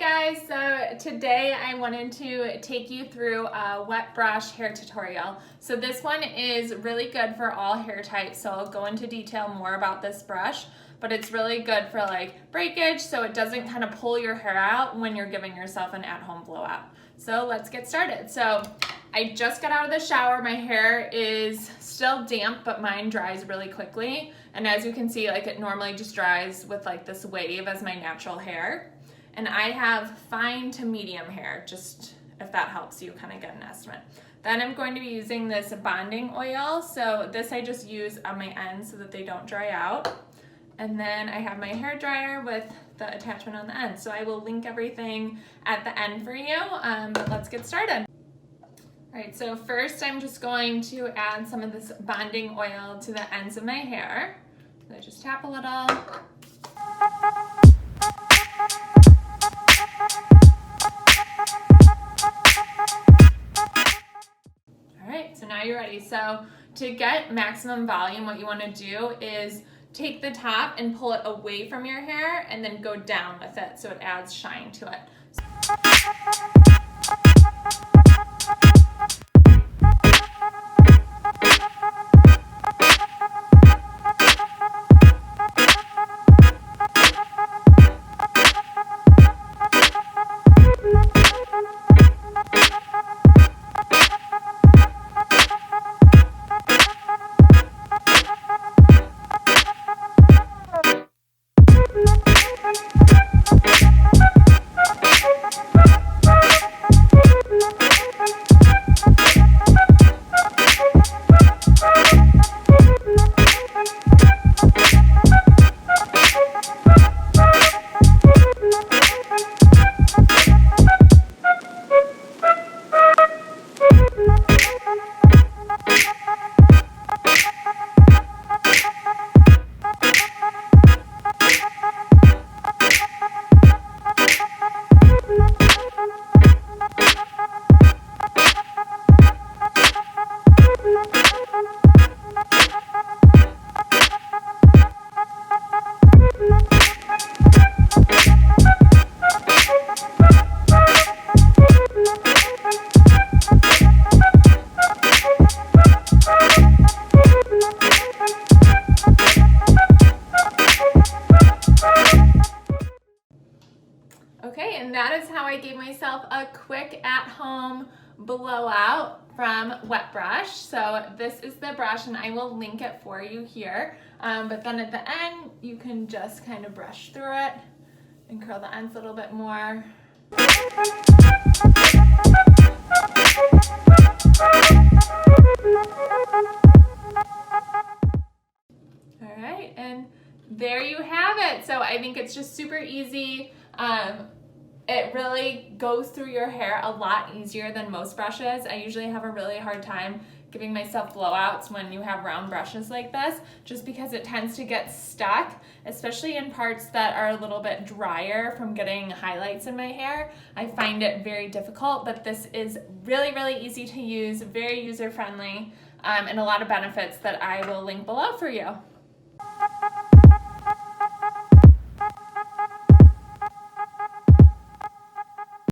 guys, so today I wanted to take you through a wet brush hair tutorial. So this one is really good for all hair types, so I'll go into detail more about this brush, but it's really good for like breakage so it doesn't kind of pull your hair out when you're giving yourself an at-home blowout. So let's get started. So I just got out of the shower. My hair is still damp, but mine dries really quickly. And as you can see, like it normally just dries with like this wave as my natural hair. And I have fine to medium hair, just if that helps you kind of get an estimate. Then I'm going to be using this bonding oil. So this I just use on my ends so that they don't dry out. And then I have my hair dryer with the attachment on the end. So I will link everything at the end for you, but let's get started. All right, so first I'm just going to add some of this bonding oil to the ends of my hair. So I just tap a little. So now you're ready. So to get maximum volume, what you want to do is take the top and pull it away from your hair and then go down with it so it adds shine to it. Okay, and that is how I gave myself a quick at-home blowout from Wet Brush. So this is the brush and I will link it for you here. But then at the end, you can just kind of brush through it and curl the ends a little bit more. All right, and there you have it. So I think it's just super easy. It really goes through your hair a lot easier than most brushes. I usually have a really hard time giving myself blowouts when you have round brushes like this, just because it tends to get stuck, especially in parts that are a little bit drier from getting highlights in my hair. I find it very difficult, but this is really, really easy to use, very user-friendly, and a lot of benefits that I will link below for you.